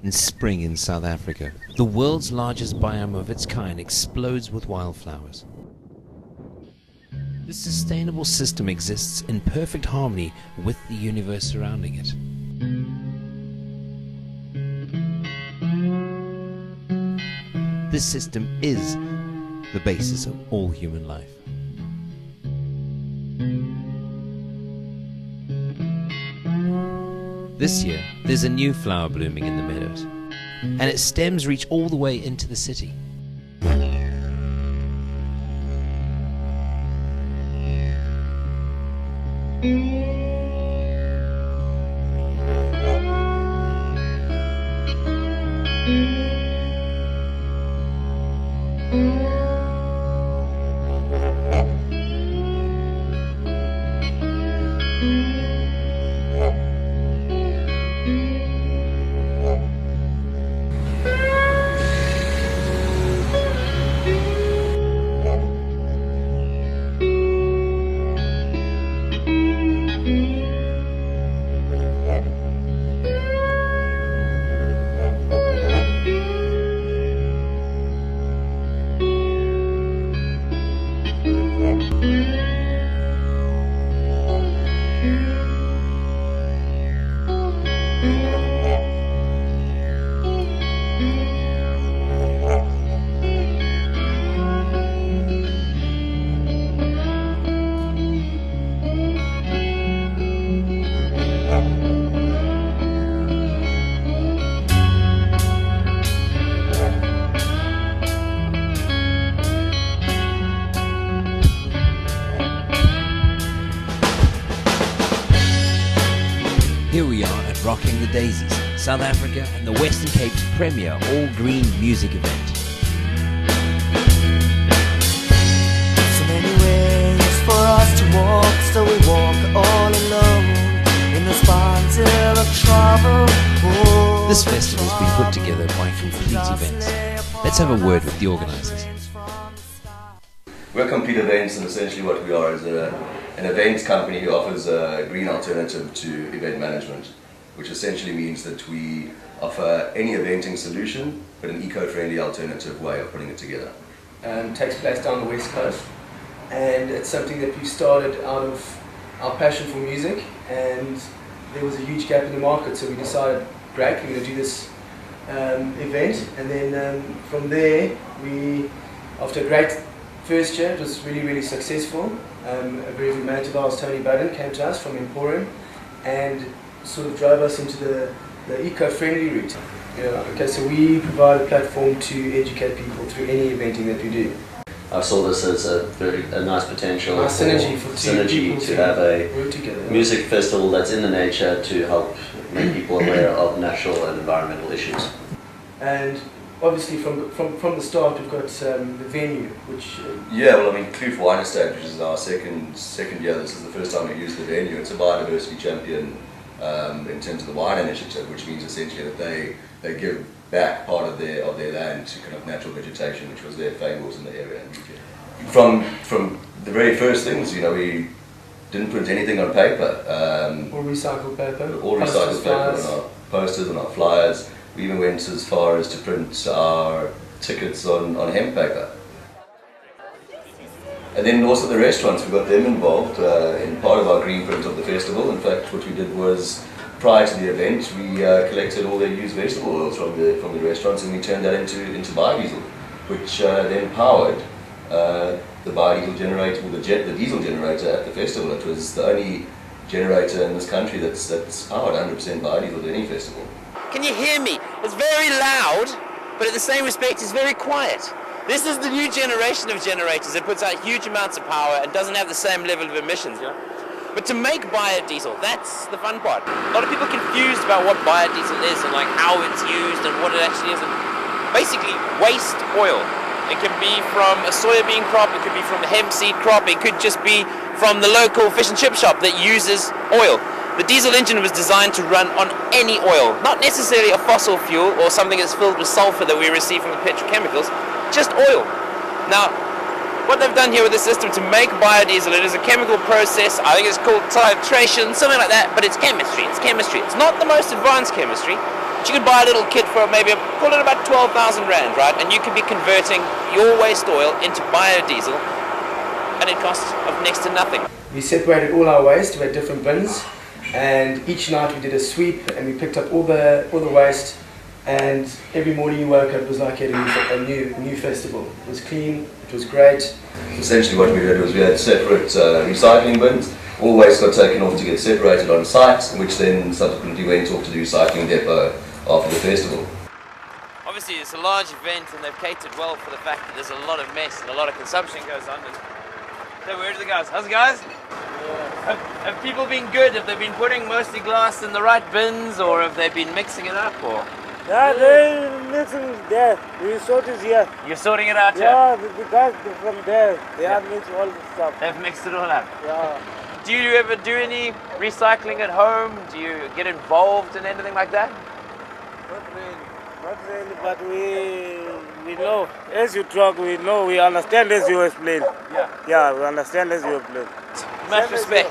In spring in South Africa, the world's largest biome of its kind explodes with wildflowers. This sustainable system exists in perfect harmony with the universe surrounding it. This system is the basis of all human life. This year, there's a new flower blooming in the meadows, and its stems reach all the way into the city. Here we are at Rocking the Daisies, South Africa and the Western Cape's premier all-green music event. So many ways for us to walk, so we walk all alone in the sponsor of trouble. This festival's been put together by Complete Events. Let's have a word with the organisers. We're Complete Events, and essentially what we are is an events company who offers a green alternative to event management, which essentially means that we offer any eventing solution, but an eco-friendly alternative way of putting it together. Takes place down the West Coast, and it's something that we started out of our passion for music, and there was a huge gap in the market, so we decided, great, we're going to do this event, and then from there, after a great first year, it was really successful. A very good manager of ours, Tony Budden, came to us from Emporium and sort of drove us into the eco-friendly route. Okay, so we provide a platform to educate people through any eventing that we do. I saw this as a nice potential synergy to have a work together, music festival that's in the nature to help make people aware of natural and environmental issues. And obviously from the start we've got the venue, which Yeah, well, I mean, Kloof Wine Estate, which is our second year, this is the first time we used the venue. It's a biodiversity champion in terms of the wine initiative, which means essentially that they give back part of their land to kind of natural vegetation, which was their fables in the area. From the very first things, you know, we didn't print anything on paper. or recycled paper. All recycled paper on our posters, on our flyers. We even went as far as to print our tickets on hemp paper. And then also the restaurants, we got them involved in part of our green print of the festival. In fact, what we did was, prior to the event, we collected all their used vegetable oils from the restaurants, and we turned that into biodiesel, which then powered the biodiesel generator, or the diesel generator at the festival. It was the only generator in this country that's powered 100% biodiesel at any festival. Can you hear me? It's very loud, but at the same respect, it's very quiet. This is the new generation of generators. It puts out huge amounts of power and doesn't have the same level of emissions, you know? But to make biodiesel, that's the fun part. A lot of people are confused about what biodiesel is and like how it's used and what it actually is. And basically, waste oil. It can be from a soybean crop, it could be from a hemp seed crop, it could just be from the local fish and chip shop that uses oil. The diesel engine was designed to run on any oil, not necessarily a fossil fuel or something that's filled with sulfur that we receive from the petrochemicals, just oil. Now, what they've done here with the system to make biodiesel, it is a chemical process. I think it's called titration, something like that, but it's chemistry. It's chemistry. It's not the most advanced chemistry, but you can buy a little kit for maybe, call it about 12,000 Rand, right? And you can be converting your waste oil into biodiesel, and it costs of next to nothing. We separated all our waste. We had different bins, and each night we did a sweep, and we picked up all the waste. And every morning you woke up, it was like at a new festival. It was clean, it was great. Essentially what we did was we had separate recycling bins. All waste got taken off to get separated on site, which then subsequently went off to the recycling depot after the festival. Obviously it's a large event and they've catered well for the fact that there's a lot of mess and a lot of consumption goes on. So where are the guys? How's it guys? Yeah. Have people been good? Have they been putting mostly glass in the right bins, or have they been mixing it up? Or? Yeah, they're mixing there. We sort it here. You're sorting it out here? Yeah, the guys from there, they have mixed all the stuff. They've mixed it all up? Yeah. Do you ever do any recycling at home? Do you get involved in anything like that? Not really, but we know. As you talk, we know, we understand as you explain. Yeah. Yeah, we understand as you explain. Much respect.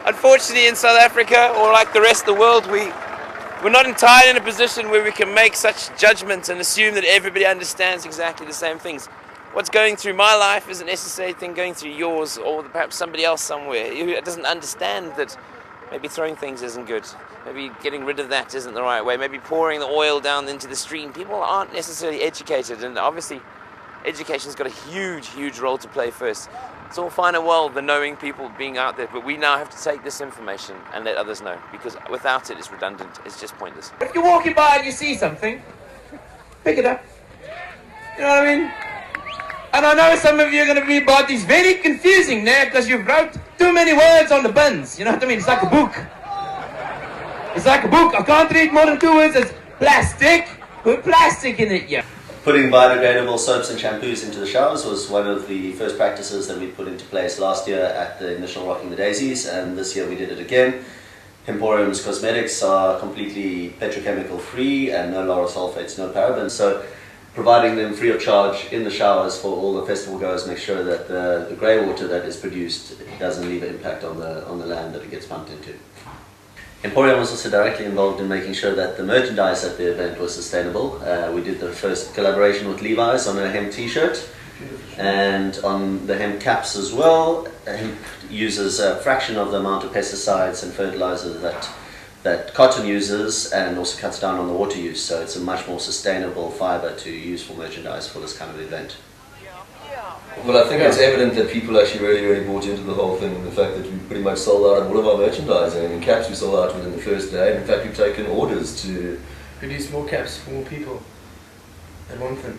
Unfortunately in South Africa, or like the rest of the world, we're not entirely in a position where we can make such judgments and assume that everybody understands exactly the same things. What's going through my life isn't necessarily thing going through yours, or perhaps somebody else somewhere who doesn't understand that maybe throwing things isn't good. Maybe getting rid of that isn't the right way. Maybe pouring the oil down into the stream. People aren't necessarily educated, and obviously education's got a huge role to play first. It's all fine and well, the knowing people being out there, but we now have to take this information and let others know, because without it, it's redundant. It's just pointless. If you're walking by and you see something, pick it up. You know what I mean? And I know some of you are going to be about these very confusing now because you've wrote too many words on the bins. You know what I mean? It's like a book. It's like a book. I can't read more than 2 words. It's plastic. Put plastic in it, yeah. Putting biodegradable soaps and shampoos into the showers was one of the first practices that we put into place last year at the initial Rocking the Daisies, and this year we did it again. Emporium's cosmetics are completely petrochemical free and no lauryl sulfates, no parabens, so providing them free of charge in the showers for all the festival goers makes sure that the grey water that is produced doesn't leave an impact on the land that it gets pumped into. Emporium was also directly involved in making sure that the merchandise at the event was sustainable. We did the first collaboration with Levi's on a hemp t-shirt, and on the hemp caps as well. Hemp uses a fraction of the amount of pesticides and fertilizers that cotton uses, and also cuts down on the water use, so it's a much more sustainable fiber to use for merchandise for this kind of event. Well, I think it's evident that people actually really bought into the whole thing, and the fact that we pretty much sold out of all of our merchandising. I mean, caps we sold out within the first day, and in fact we've taken orders to produce more caps for more people. And one thing.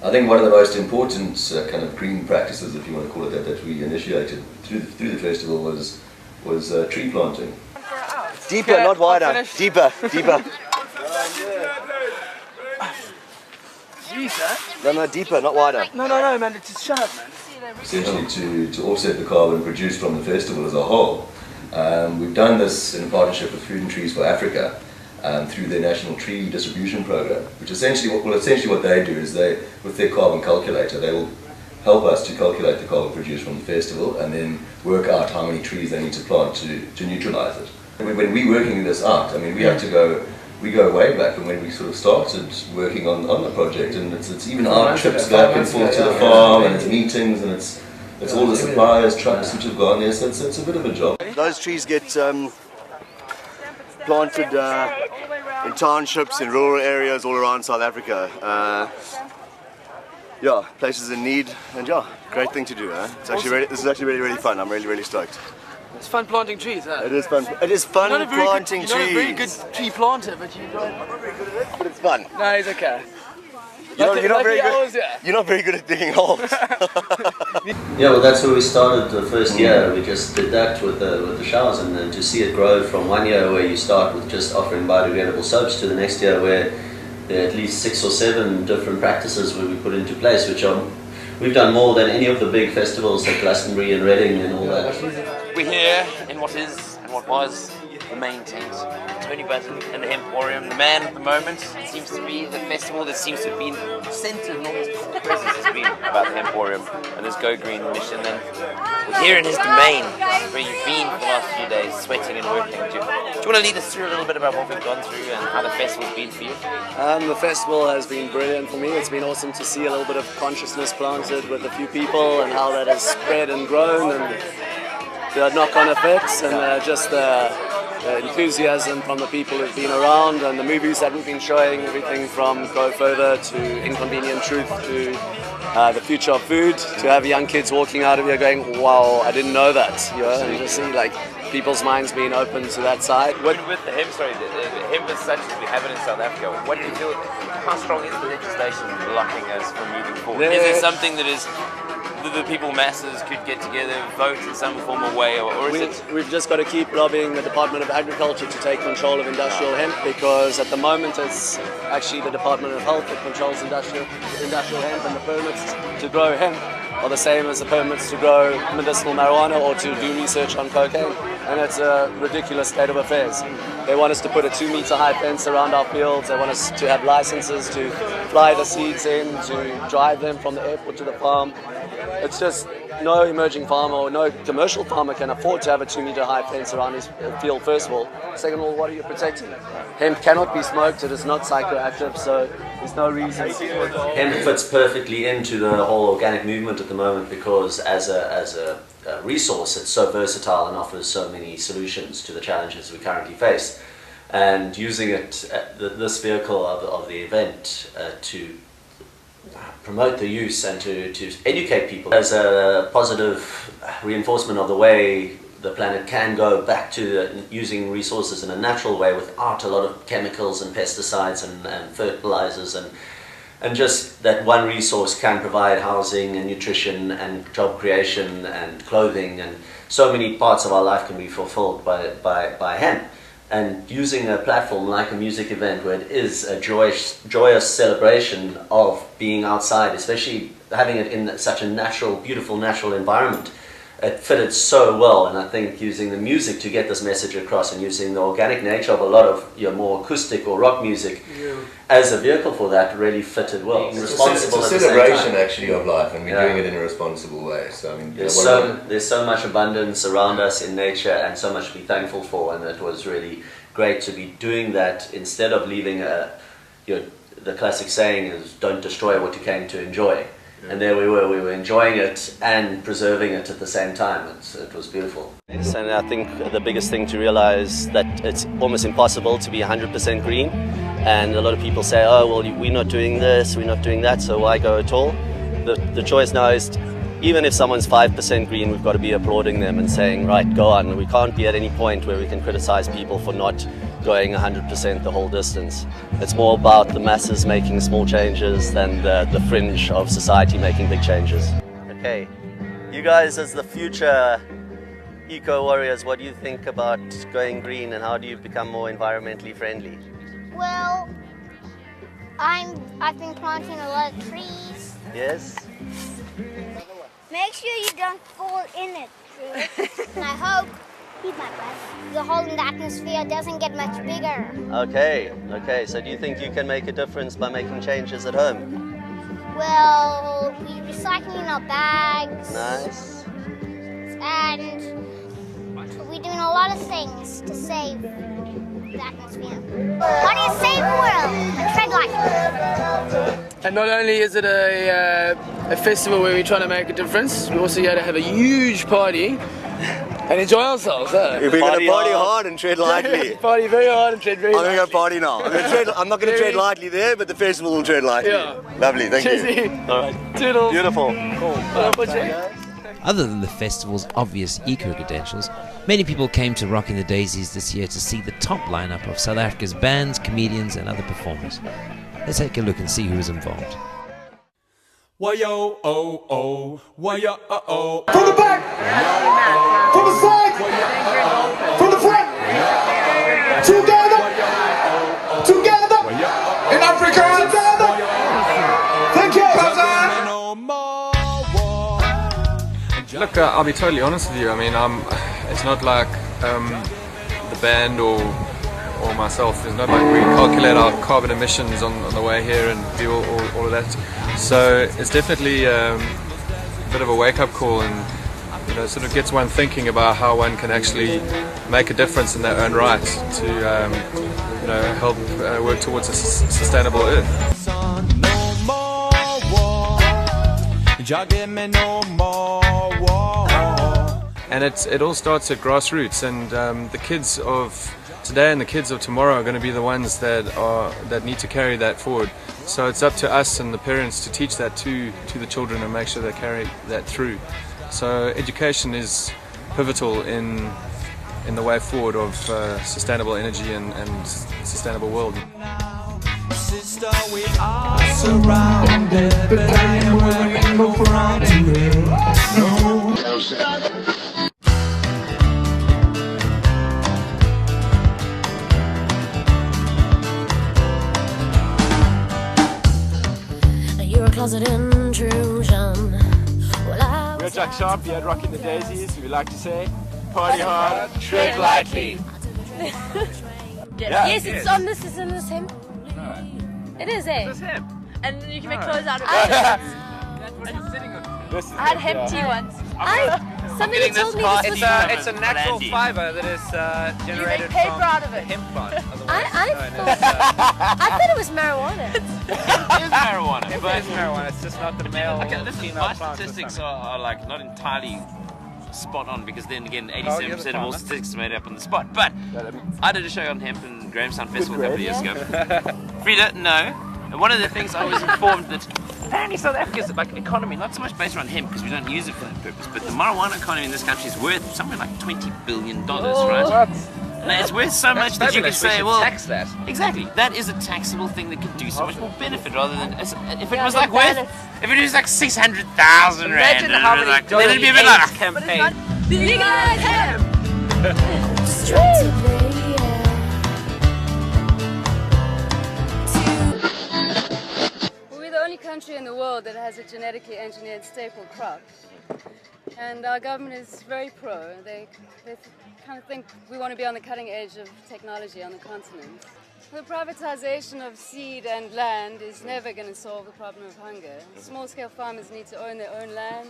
I think one of the most important kind of green practices, if you want to call it that we initiated through the festival was tree planting. Deeper, not wider. Deeper. Jeez, huh? No, deeper, not wider. No, man, it's just sharp, man. Essentially to offset the carbon produced from the festival as a whole. We've done this in partnership with Food and Trees for Africa through their national tree distribution program, which essentially what they do is they, with their carbon calculator, they will help us to calculate the carbon produced from the festival and then work out how many trees they need to plant to neutralize it. When we're working this out, I mean, we go way back from when we sort of started working on the project, and it's even our trips back and forth to the farm, and it's meetings, and it's all the suppliers, trucks which have gone there, so it's a bit of a job. Those trees get planted in townships, in rural areas all around South Africa. Yeah, places in need, and yeah, great thing to do. It's actually this is actually really fun. I'm really stoked. It's fun planting trees, huh? It is fun. It is fun planting trees. You're not a very good tree planter, but you don't. I'm not very good at it, but it's fun. No, it's okay. You're not very good at digging holes. Yeah, well, that's where we started the first year. We just did that with the showers, and then to see it grow from 1 year where you start with just offering biodegradable soaps to the next year where there are at least 6 or 7 different practices where we put into place, which are we've done more than any of the big festivals like Glastonbury and Reading and all that. We're here in what is and what was the main tent. Tony Button and the Emporium, the man at the moment. It seems to be the festival that seems to have been centered and almost all the presence has been about the Emporium and this Go Green mission. And we're here in his domain where you've been for the last few days, sweating and working. Do you want to lead us through a little bit about what we've gone through and how the festival's been for you? The festival has been brilliant for me. It's been awesome to see a little bit of consciousness planted with a few people and how that has spread and grown, and the knock-on effects, and just the enthusiasm from the people who've been around, and the movies that we've been showing, everything from Go Further to Inconvenient Truth to The Future of Food, to have young kids walking out of here going, wow, I didn't know that, you know, and to see like people's minds being open to that side. With the hemp, sorry, the hemp as such as we have it in South Africa, what do you feel, how strong is the legislation blocking us from moving forward? Is there something that is the people masses could get together, vote in some form or way, or is it? We've just got to keep lobbying the Department of Agriculture to take control of industrial hemp, because at the moment it's actually the Department of Health that controls industrial hemp, and the permits to grow hemp are the same as the permits to grow medicinal marijuana or to do research on cocaine, and it's a ridiculous state of affairs. They want us to put a 2-meter high fence around our fields. They want us to have licenses to fly the seeds in, to drive them from the airport to the farm. It's just no emerging farmer or no commercial farmer can afford to have a 2-meter high fence around his field, first of all. Second of all, what are you protecting? Hemp cannot be smoked, it is not psychoactive, so there's no reason. Hemp fits perfectly into the whole organic movement at the moment because as a resource it's so versatile and offers so many solutions to the challenges we currently face. And using it, this vehicle of the event to promote the use and to educate people as a positive reinforcement of the way the planet can go back to using resources in a natural way without a lot of chemicals and pesticides and fertilizers, and just that one resource can provide housing and nutrition and job creation and clothing, and so many parts of our life can be fulfilled by hemp. And using a platform like a music event where it is a joyous celebration of being outside, especially having it in such a natural, beautiful natural environment, it fitted so well. And I think using the music to get this message across, and using the organic nature of a lot of your more acoustic or rock music as a vehicle for that really fitted well. It's a celebration actually of life, and we're doing it in a responsible way. So I mean, there's so much abundance around us in nature, and so much to be thankful for, and it was really great to be doing that instead of leaving the classic saying is don't destroy what you came to enjoy. And there we were enjoying it and preserving it at the same time. It was beautiful. Yes, and I think the biggest thing to realize that it's almost impossible to be 100% green. And a lot of people say, oh, well, we're not doing this, we're not doing that, so why go at all? The choice now is, even if someone's 5% green, we've got to be applauding them and saying, right, go on. We can't be at any point where we can criticize people for not going 100% the whole distance. It's more about the masses making small changes than the fringe of society making big changes. Okay, you guys as the future eco-warriors, what do you think about going green, and how do you become more environmentally friendly? Well, I've been planting a lot of trees. Yes. Make sure you don't fall in it. And I hope, keep my breath, the hole in the atmosphere doesn't get much bigger. Okay, okay. So do you think you can make a difference by making changes at home? Well, we're recycling our bags. Nice. And we're doing a lot of things to save the atmosphere. How do you save the world? Tread lightly. And not only is it a festival where we're trying to make a difference, we're also here to have a huge party and enjoy ourselves. We're going to party hard and tread lightly. Party very hard and tread very lightly. I'm going to go party now. I'm not going to tread lightly there, but the festival will tread lightly. Yeah. Lovely, thank you. All right. Toodles. Beautiful. Cool. Other than the festival's obvious eco-credentials, many people came to Rocking the Daisies this year to see the top lineup of South Africa's bands, comedians and other performers. Let's take a look and see who is involved. Why-yo, oh, oh, why-yo, oh. From the back, from the side, from the front, together, in Africa, together. Thank you, Look, I'll be totally honest with you. I mean, it's not like the band or myself. There's not like we calculate our carbon emissions on the way here and do all of that. So it's definitely a bit of a wake-up call, and sort of gets one thinking about how one can actually make a difference in their own right to help work towards a sustainable Earth. And it all starts at grassroots, and the kids of today and the kids of tomorrow are going to be the ones that need to carry that forward. So it's up to us and the parents to teach that to the children and make sure they carry that through. So education is pivotal in the way forward of sustainable energy and sustainable world. Sister, we are surrounded, but I am wearing no crown to wear. No. You're a closet intrusion. We're Jack Sharp here at Rocking the Daisies. We like to say, party hard, tread lightly. Yes, it's on this. Is in this him? No. It is, eh? This is him. And you can make clothes out of it. That's what he's sitting on. I had hemp tea once. Somebody told me this was it's a natural fiber that is generated you make paper from out of it. hemp plant. I thought it was marijuana. It is marijuana. It is marijuana. It's just not the male. Okay, listen, my statistics are like not entirely spot on, because then again 87% of all statistics are made up on the spot. But I did a show on hemp in Grahamstown Festival a couple of years ago. Frida, no. And one of the things I was informed that apparently South Africa's economy not so much based around hemp, because we don't use it for that purpose, but the marijuana economy in this country is worth somewhere like $20 billion, right? What? No, it's worth so much that you can say, well, tax that. Exactly, that is a taxable thing that can do so much more benefit rather than if it was like worth, if it was like 600,000 rand, Imagine how many then it'd be a bit like a campaign. Legalize hemp! We're the only country in the world that has a genetically engineered staple crop. And our government is very pro. They kind of think we want to be on the cutting edge of technology on the continent. The privatization of seed and land is never going to solve the problem of hunger. Small-scale farmers need to own their own land,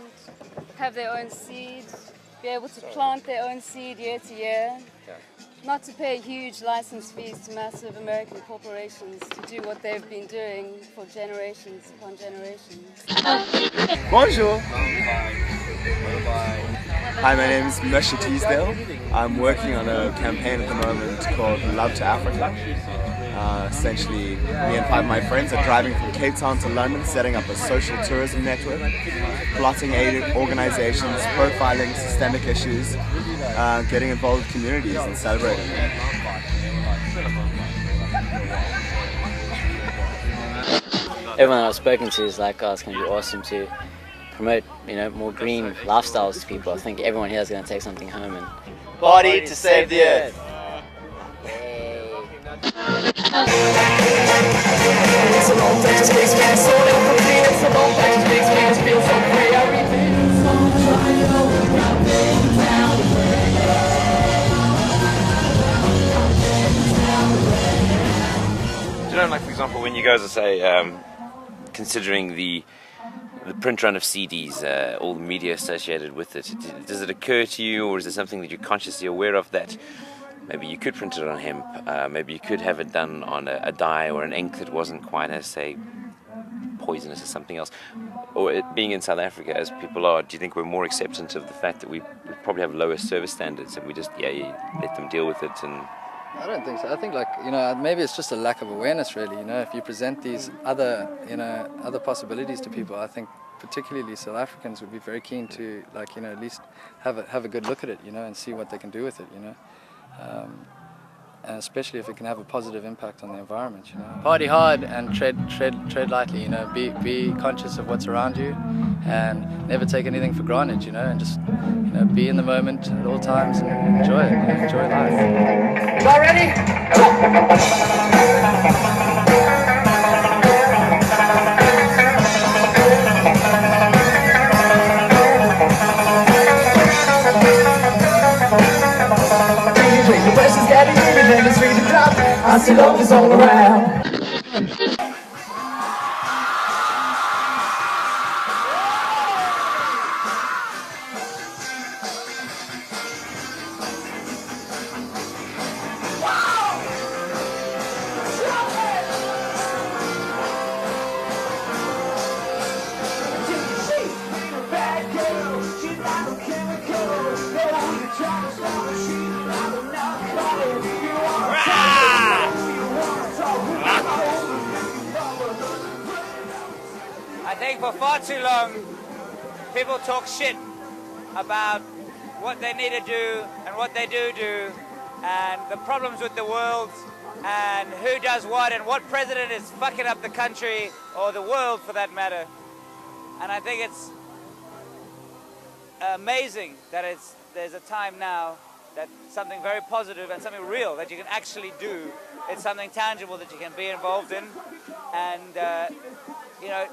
have their own seed, be able to plant their own seed year to year, not to pay huge license fees to massive American corporations to do what they've been doing for generations upon generations. Bonjour. Hi, my name is Mesha Teasdale. I'm working on a campaign at the moment called Love to Africa. Essentially, me and 5 of my friends are driving from Cape Town to London, setting up a social tourism network, plotting aid organizations, profiling systemic issues, getting involved with communities and celebrating them. Everyone I've spoken to is like, oh, it's going to be awesome to promote, more green lifestyles to people. I think everyone here is going to take something home and party to save the earth. Yay. It's a long that just makes me so free. It's a long that just makes me feel so free. Everything's so trial, nothing down the Do you know, like for example, when you guys are say considering the print run of CDs, all the media associated with it, does it occur to you, or is it something that you're consciously aware of that maybe you could print it on hemp, maybe you could have it done on a dye or an ink that wasn't quite as, say, poisonous as something else? Or being in South Africa as people are, do you think we're more acceptant of the fact that we probably have lower service standards and we just, you let them deal with it? And I don't think so. I think, like, maybe it's just a lack of awareness, really. If you present these other possibilities to people, I think particularly South Africans would be very keen to, at least have a good look at it, and see what they can do with it, and especially if it can have a positive impact on the environment, Party hard and tread lightly, be conscious of what's around you, and never take anything for granted, and just, be in the moment at all times and enjoy it, enjoy life. Y'all ready? The pressure's getting bigger than the street to drop. I see love is all around. I think for far too long, people talk shit about what they need to do and what they do, and the problems with the world, and who does what, and what president is fucking up the country, or the world for that matter. And I think it's amazing that there's a time now that something very positive and something real that you can actually do. It's something tangible that you can be involved in. And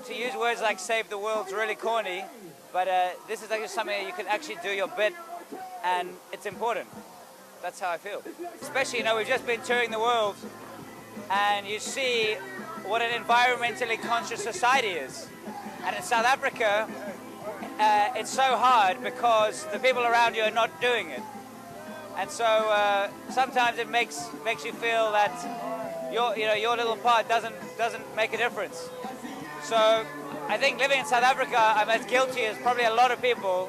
to use words like save the world's really corny, but this is actually something that you can actually do your bit, and it's important. That's how I feel. Especially, we've just been touring the world, and you see what an environmentally conscious society is. And in South Africa, it's so hard because the people around you are not doing it. And so sometimes it makes you feel that your little part doesn't make a difference. So I think living in South Africa, I'm as guilty as probably a lot of people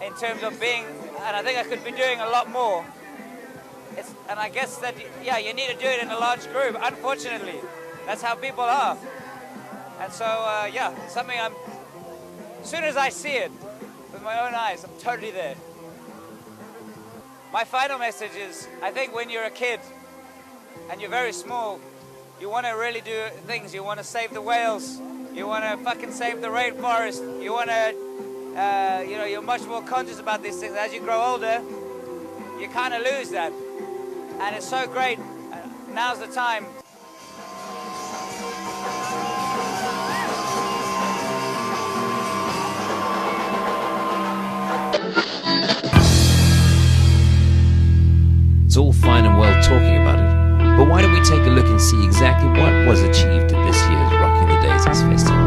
in terms of being, and I think I could be doing a lot more. And I guess that, you need to do it in a large group. Unfortunately, that's how people are. And so, something as soon as I see it with my own eyes, I'm totally there. My final message is, I think when you're a kid and you're very small, you want to really do things. You want to save the whales. You want to fucking save the rainforest. You want to, you're much more conscious about these things. As you grow older, you kind of lose that. And it's so great. Now's the time. It's all fine and well talking about it, but why don't we take a look and see exactly what was achieved at this year's Rocking the Daisies Festival?